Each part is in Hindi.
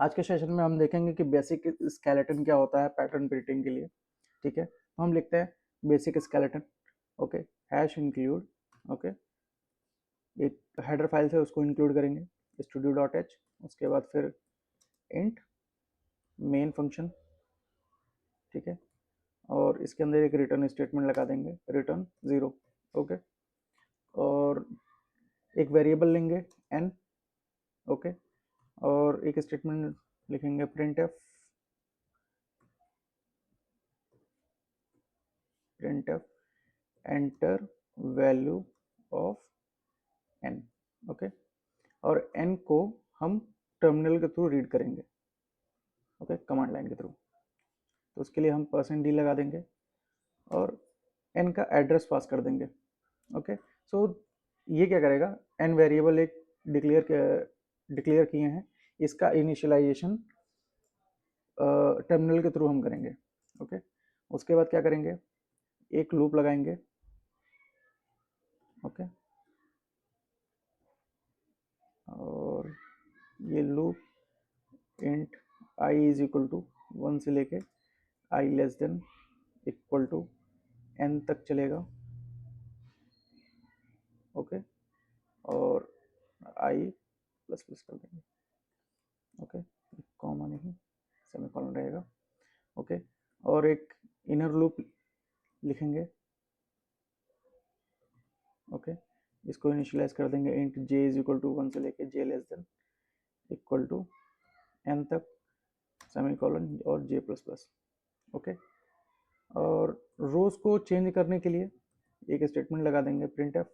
आज के सेशन में हम देखेंगे कि बेसिक स्केलेटन क्या होता है पैटर्न प्रिंटिंग के लिए। ठीक है, तो हम लिखते हैं basic skeleton. Okay, hash include. Okay, एक हेडर फाइल से उसको इंक्लूड करेंगे studio.h। उसके बाद फिर इंट मेन फंक्शन। ठीक है, और इसके अंदर एक रिटर्न स्टेटमेंट लगा देंगे, रिटर्न 0। ओके, और एक वेरिएबल लेंगे n। ओके, और एक स्टेटमेंट लिखेंगे printf enter value of n। Okay, और n को हम टर्मिनल के थ्रू रीड करेंगे। ओके, कमांड लाइन के थ्रू। तो उसके लिए हम %d लगा देंगे और n का एड्रेस पास कर देंगे। ओके, सो ये क्या करेगा, n वेरिएबल एक डिक्लेयर किए हैं, इसका इनिशियलाइजेशन टर्मिनल के थ्रू हम करेंगे। ओके, उसके बाद क्या करेंगे, एक लूप लगाएंगे। ओके, और ये loop int i is equal to 1 से लेके i less than equal to n तक चलेगा। ओके, और i प्लस प्लस कर देंगे। ओके, कॉमा नहीं, सेमीकोलन रहेगा। ओके, और एक इनर लूप लिखेंगे। ओके, इसको इनिशियलाइज कर देंगे int j is equal to 1 से लेके j less than equal to n तक, सेमीकोलन और j प्लस प्लस। ओके, और रोज को चेंज करने के लिए एक स्टेटमेंट लगा देंगे printf।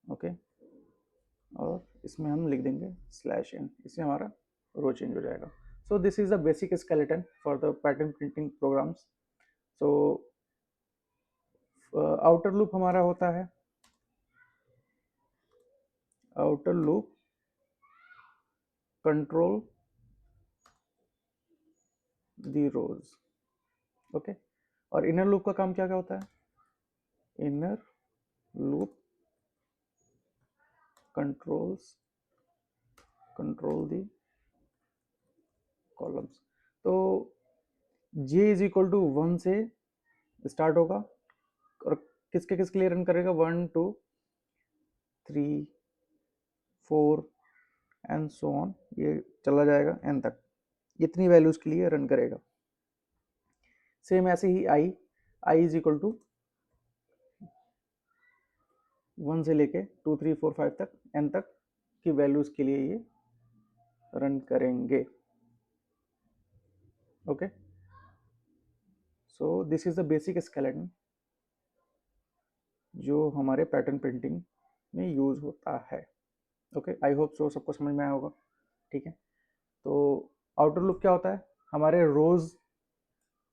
ओके, और इसमें हम लिख देंगे /n, इससे हमारा रो चेंज हो जाएगा। So this is the basic skeleton for the pattern printing programs. So outer loop हमारा होता है, outer loop control the rows. Okay, और इनर लूप का काम क्या क्या होता है, inner loop control the columns. तो j इज इक्वल टू 1 से स्टार्ट होगा और किसके किसके लिए रन करेगा, 1 2 3 4 एंड सो ऑन, ये चला जाएगा n तक, इतनी वैल्यूज के लिए रन करेगा। सेम ऐसे ही i इज इक्वल टू 1 से लेके 2 3 4 5 तक, n तक की वैल्यूज के लिए ये रन करेंगे। Okay, so this is the basic skeleton जो हमारे पैटर्न प्रिंटिंग में यूज होता है। ओके, आई होप सो सबको समझ में आया होगा। ठीक है, तो आउटर लूप क्या होता है, हमारे रोज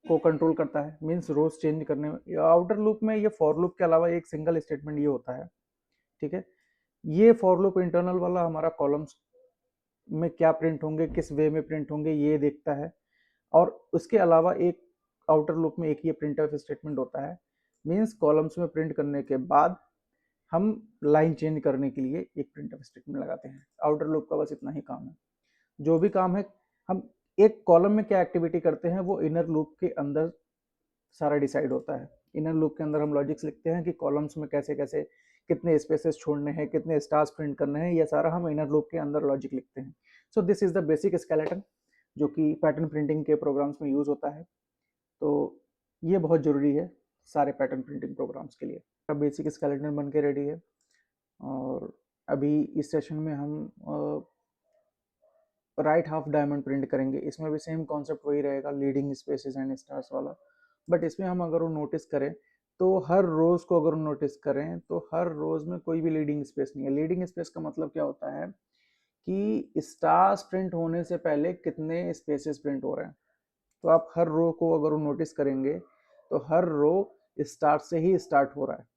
को कंट्रोल करता है, मींस रोज चेंज करने में। आउटर लूप में ये फॉर लूप के अलावा एक सिंगल स्टेटमेंट ये होता है। ठीक है, ये फॉर लूप इंटरनल वाला हमारा कॉलम्स में क्या प्रिंट होंगे, किस वे में प्रिंट होंगे ये देखता है, और उसके अलावा एक आउटर लूप में एक ये प्रिंटफ स्टेटमेंट होता है, मींस कॉलम्स में प्रिंट करने के बाद हम लाइन चेंज करने के लिए एक प्रिंटफ स्टेटमेंट लगाते हैं। आउटर लूप का बस इतना ही काम है। जो भी काम है, हम एक कॉलम में क्या एक्टिविटी करते हैं वो इनर लूप के अंदर सारा डिसाइड होता है। इनर लूप के अंदर हम लॉजिक्स लिखते हैं कि कॉलम्स में कैसे कैसे कितने स्पेसेस छोड़ने हैं, कितने स्टार्स प्रिंट करने हैं, ये सारा हम इनर लूप के अंदर लॉजिक लिखते हैं। सो this is the basic skeleton जो कि पैटर्न प्रिंटिंग के प्रोग्राम्स में यूज होता है। तो ये बहुत जरूरी है सारे पैटर्न प्रिंटिंग प्रोग्राम्स के लिए। अब बेसिक स्केलेटन बन के रेडी है, और अभी इस सेशन में हम राइट हाफ डायमंड प्रिंट करेंगे। इसमें भी सेम कॉन्सेप्ट वही रहेगा, लीडिंग स्पेसेस एंड स्टार्स वाला, बट इसमें हम अगर वो नोटिस करें तो हर रोज को अगर नोटिस करें तो हर रोज में कोई भी लीडिंग स्पेस नहीं है। लीडिंग स्पेस का मतलब क्या होता है कि स्टार्स प्रिंट होने से पहले कितने स्पेसेस प्रिंट हो रहे हैं। तो आप हर रो को अगर नोटिस करेंगे तो हर रो स्टार से ही स्टार्ट हो रहा है,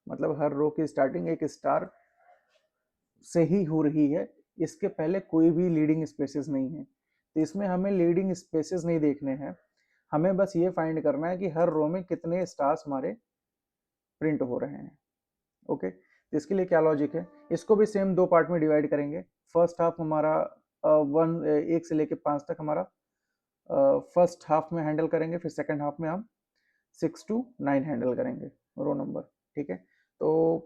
मतलब हर रो की स्टार्टिंग एक स्टार से ही हो रही है, इसके पहले कोई भी लीडिंग स्पेसेस नहीं है। तो इसमें हमें लीडिंग स्पेसेस नहीं देखने हैं, हमें बस ये फाइंड करना है कि हर रो में कितने स्टार्स हमारे प्रिंट हो रहे हैं। ओके, तो इसके लिए क्या लॉजिक है, इसको भी सेम दो पार्ट में डिवाइड करेंगे। फर्स्ट हाफ हमारा वन एक से लेके 5 तक हमारा फर्स्ट हाफ में हैंडल करेंगे, फिर सेकंड हाफ में हम 6 to 9 हैंडल करेंगे रो नंबर। ठीक है, तो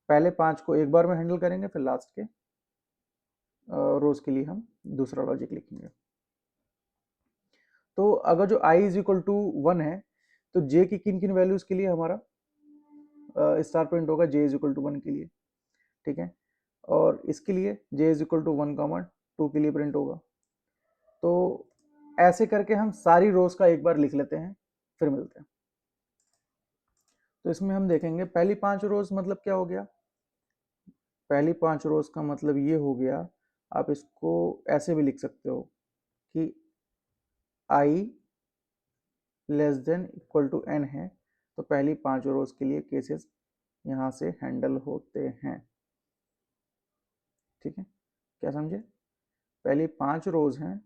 पहले 5 को एक बार में हैंडल करेंगे, फिर लास्ट के रोज के लिए हम दूसरा लॉजिक लिखेंगे। तो अगर जो i इज इक्वल टू 1 है तो j की किन किन वैल्यूज के लिए हमारा स्टार प्रिंट होगा, j इज इक्वल टू 1 के लिए। ठीक है, और इसके लिए j is equal to 1 comma 2 के लिए प्रिंट होगा। तो ऐसे करके हम सारी रोज का एक बार लिख लेते हैं, फिर मिलते हैं। तो इसमें हम देखेंगे पहली 5 रोज मतलब क्या हो गया। पहली 5 रोज का मतलब ये हो गया, आप इसको ऐसे भी लिख सकते हो कि i less than equal to n है, तो पहली 5 रोज के लिए केसेस यहां से हैंडल होते हैं। ठीक है, क्या समझे? पहली 5 रोज हैं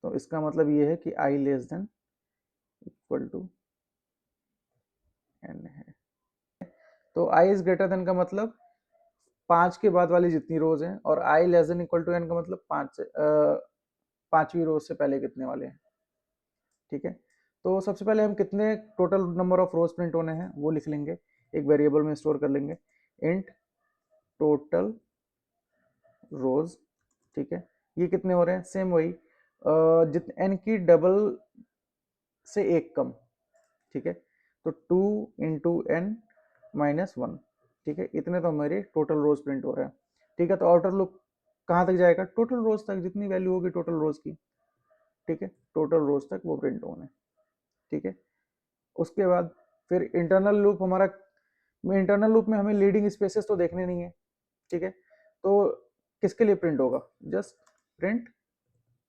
तो इसका मतलब ये है कि i less than equal to n है। तो i इज ग्रेटर देन का मतलब 5 के बाद वाली जितनी रोज हैं, और i less than equal to n का मतलब 5 से 5वीं रोज से पहले कितने वाले हैं। ठीक है, तो सबसे पहले हम कितने total number of rose print होने हैं वो लिख लेंगे, एक वेरिएबल में स्टोर कर लेंगे, इंट टोटल रोज। ठीक है, ये कितने हो रहे हैं, सेम वही जितने n की डबल से एक कम। ठीक है, तो 2 इंटू एन माइनस 1। ठीक है, इतने तो हमारे टोटल रोज प्रिंट हो रहे हैं। ठीक है, तो आउटर लुक कहाँ तक जाएगा, टोटल रोज तक, जितनी वैल्यू होगी टोटल रोज की। ठीक है, टोटल रोज तक वो प्रिंट होने। ठीक है, उसके बाद फिर इंटरनल लूप हमारा, इंटरनल लूप में हमें लीडिंग स्पेसेस तो देखने नहीं है। ठीक है, तो किसके लिए प्रिंट होगा, जस्ट प्रिंट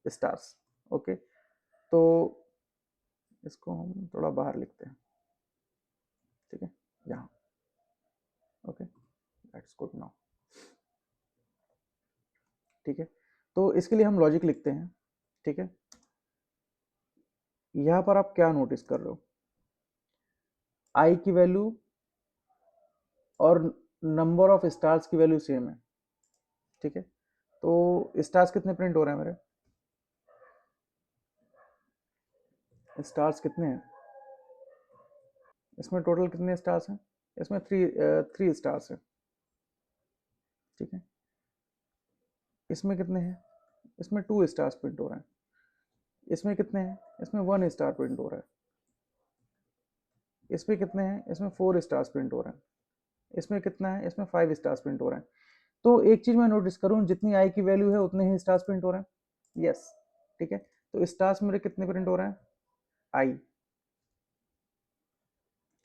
स्टार्स। ओके, तो इसको हम थोड़ा बाहर लिखते हैं। ठीक है, यहाँ। Okay, that's good now. ठीक है, तो इसके लिए हम लॉजिक लिखते हैं। ठीक है, यहाँ पर आप क्या नोटिस कर रहे हो, आई की वैल्यू और नंबर ऑफ स्टार्स की वैल्यू सेम है। ठीक है, तो स्टार्स कितने प्रिंट हो रहे हैं मेरे, स्टार्स कितने हैं इसमें, टोटल कितने स्टार्स हैं इसमें, थ्री स्टार्स हैं। ठीक है, इसमें कितने हैं, इसमें 2 स्टार्स प्रिंट हो रहे हैं। इसमें कितने हैं, इसमें 1 स्टार प्रिंट हो रहा है। इसमें कितने हैं, इसमें 4 स्टार्स प्रिंट हो रहे हैं। इसमें कितना है, इसमें 5 स्टार्स प्रिंट हो रहे हैं। तो एक चीज मैं नोटिस करूं, जितनी आई की वैल्यू है उतने ही स्टार्स प्रिंट हो रहे हैं। यस, ठीक है, तो स्टार्स मेरे कितने प्रिंट हो रहे हैं, आई।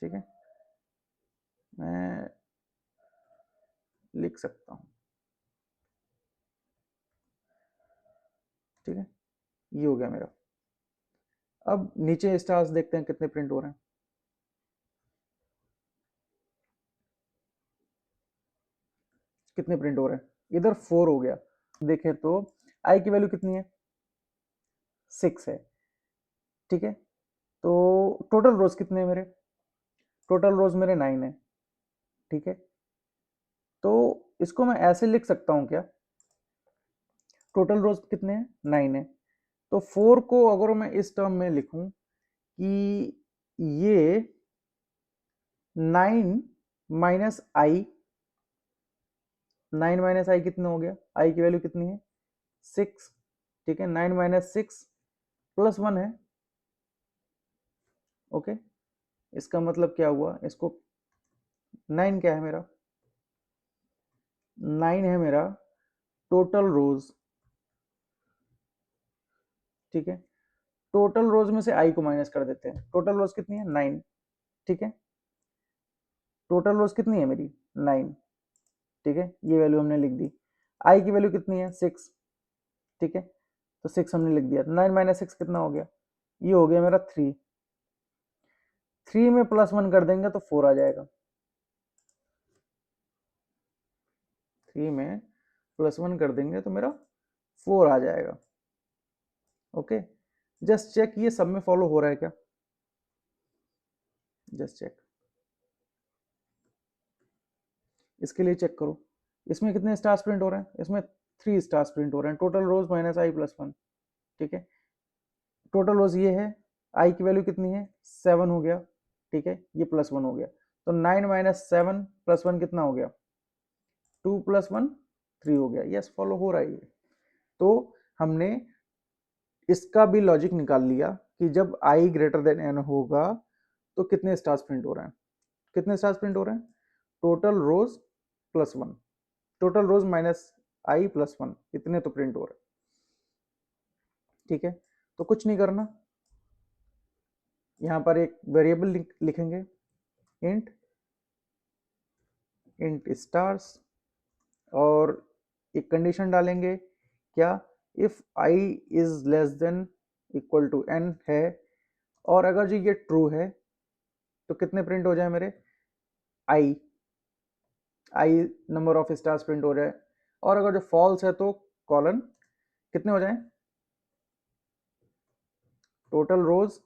ठीक है, मैं लिख सकता हूं। ठीक है, ये हो गया मेरा। अब नीचे स्टार्स देखते हैं कितने प्रिंट हो रहे हैं। कितने प्रिंट हो रहे हैं, इधर 4 हो गया। देखें तो आई की वैल्यू कितनी है, 6 है। ठीक है, तो टोटल रोज कितने हैं मेरे, टोटल रोज मेरे 9 है। ठीक है, तो इसको मैं ऐसे लिख सकता हूं क्या, टोटल रोज कितने हैं, 9 है। तो 4 को अगर मैं इस टर्म में लिखूं कि ये 9 माइनस आई, 9 माइनस आई कितना हो गया, आई की वैल्यू कितनी है, 6। ठीक है, 9 माइनस 6 प्लस 1 है। ओके, इसका मतलब क्या हुआ, इसको 9 क्या है मेरा, 9 है मेरा टोटल रोज। ठीक है, टोटल रोज में से आई को माइनस कर देते हैं, टोटल रोज कितनी है, 9। ठीक है, टोटल रोज कितनी है मेरी, 9। ठीक है, ये वैल्यू हमने लिख दी। आई की वैल्यू कितनी है, 6। ठीक है, तो 6 हमने लिख दिया। 9 माइनस 6 कितना हो गया, ये हो गया मेरा 3। 3 में प्लस 1 कर देंगे तो 4 आ जाएगा। 3 में प्लस 1 कर देंगे तो मेरा 4 आ जाएगा। ओके, जस्ट चेक ये सब में फॉलो हो रहा है क्या, जस्ट चेक, इसके लिए चेक करो। इसमें कितने स्टार्स प्रिंट हो रहे हैं, इसमें 3 स्टार्स प्रिंट हो रहे हैं, टोटल रोज माइनस आई प्लस 1, ठीक है। टोटल रोज ये है, आई की वैल्यू कितनी है 7 हो गया, ठीक है, ये प्लस 1 हो गया, तो 9 माइनस 7 प्लस 1 कितना हो गया 2 प्लस 1 3 हो गया। यस, फॉलो हो रहा है ये। तो हमने इसका भी लॉजिक निकाल लिया कि जब आई ग्रेटर देन एन होगा तो कितने स्टार्स प्रिंट हो रहे हैं, कितने स्टार्स प्रिंट हो रहे हैं, टोटल रोज प्लस 1, टोटल रोज माइनस आई प्लस 1, इतने तो प्रिंट हो रहे हैं, ठीक है। तो कुछ नहीं करना, यहां पर एक वेरिएबल लिखेंगे, इंट इंट स्टार्स, और एक कंडीशन डालेंगे, क्या, if i is less than equal to n है, और अगर जी ये ट्रू है तो कितने प्रिंट हो जाए मेरे, I I number of stars print हो जाए, और अगर जो फॉल्स है तो कॉलन कितने हो जाए, टोटल रोज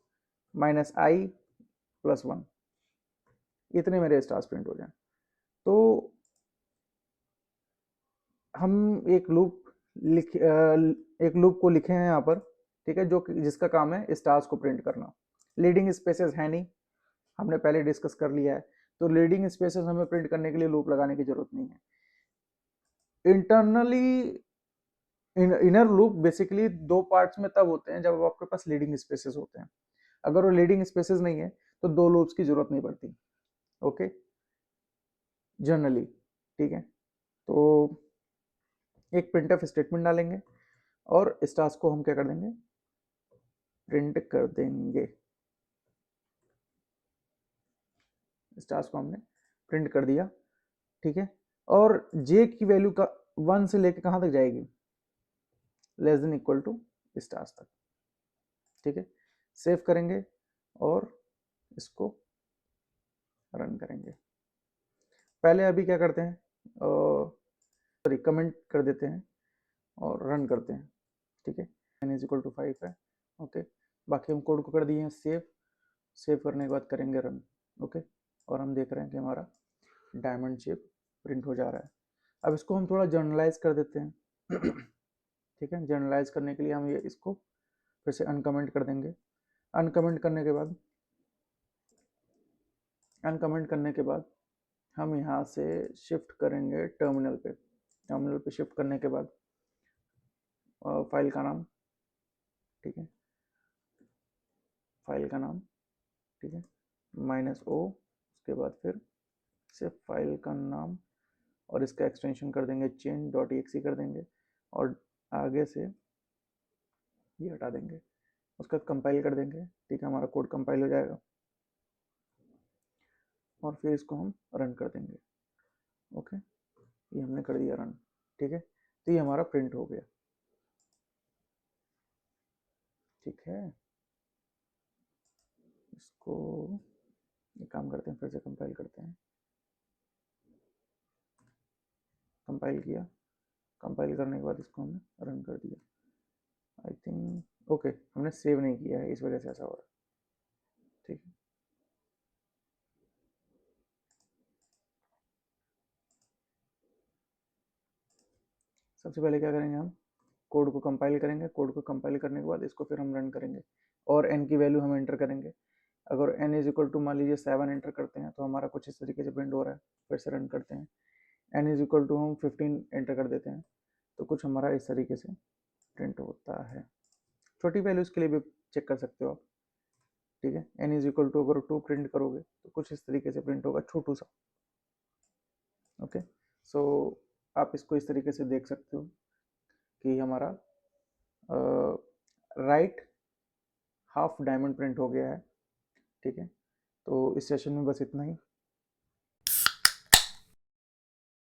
माइनस आई प्लस 1, इतने मेरे स्टार्स प्रिंट हो जाए। तो हम एक लूप एक लूप को लिखे हैं यहाँ पर, ठीक है, जो जिसका काम है स्टार्स को प्रिंट करना। लीडिंग स्पेसेस है नहीं, हमने पहले डिस्कस कर लिया है, तो लीडिंग स्पेसेस हमें प्रिंट करने के लिए लूप लगाने की जरूरत नहीं है। इंटरनली इनर लूप बेसिकली दो पार्ट्स में तब होते हैं जब आपके पास लीडिंग स्पेसेस होते हैं, अगर वो लीडिंग स्पेसेस नहीं है तो दो लूप्स की जरूरत नहीं पड़ती, ओके, जनरली, ठीक है। तो एक प्रिंटफ स्टेटमेंट डालेंगे और स्टार्स को हम क्या कर देंगे, प्रिंट कर देंगे, स्टार्स को हमने प्रिंट कर दिया, ठीक है। और जे की वैल्यू का 1 से लेके कहां तक जाएगी, less than equal to stars तक, ठीक है। सेव करेंगे और इसको रन करेंगे। पहले अभी क्या करते हैं, सॉरी कमेंट कर देते हैं और रन करते हैं, ठीक है। n इज इक्वल टू 5 है, ओके। बाकी हम कोड को कर दिए हैं सेव, सेव करने के बाद करेंगे रन, ओके। और हम देख रहे हैं कि हमारा डायमंड शेप प्रिंट हो जा रहा है। अब इसको हम थोड़ा जर्नलाइज कर देते हैं ठीक है। जर्नलाइज करने के लिए हम ये इसको फिर से अनकमेंट कर देंगे। अनकमेंट करने के बाद हम यहाँ से शिफ्ट करेंगे टर्मिनल पे, टर्मिनल पे शिफ्ट करने के बाद फाइल का नाम, ठीक है, फाइल का नाम, ठीक है, -o, उसके बाद फिर से फाइल का नाम और इसका एक्सटेंशन कर देंगे chain.exe कर देंगे और आगे से ये हटा देंगे, उसका कंपाइल कर देंगे, ठीक है, हमारा कोड कंपाइल हो जाएगा और फिर इसको हम रन कर देंगे, ओके। ये हमने कर दिया रन, ठीक है। तो ये हमारा प्रिंट हो गया, ठीक है। इसको एक काम करते हैं, फिर से कंपाइल करते हैं, कंपाइल किया, कंपाइल करने के बाद इसको हमने रन कर दिया। आई थिंक ओके, हमने सेव नहीं किया है इस वजह से ऐसा हो रहा है, ठीक है। सबसे पहले क्या करेंगे, हम कोड को कंपाइल करेंगे, कोड को कंपाइल करने के बाद इसको फिर हम रन करेंगे और n की वैल्यू हम एंटर करेंगे। अगर n इज इक्वल टू मान लीजिए 7 एंटर करते हैं तो हमारा कुछ इस तरीके से प्रिंट हो रहा है, फिर से रन करते हैं। n इज इक्वल टू हम 15 एंटर कर देते हैं तो कुछ हमारा इस तरीके से प्रिंट होता है। छोटी वैल्यूज के लिए भी चेक कर सकते हो आप, ठीक है। n इज इक्वल टू अगर 2 प्रिंट करोगे तो कुछ इस तरीके से प्रिंट होगा, छोटू सा, ओके। सो आप इसको इस तरीके से देख सकते हो कि हमारा राइट हाफ डायमंड प्रिंट हो गया है, ठीक है। तो इस सेशन में बस इतना ही।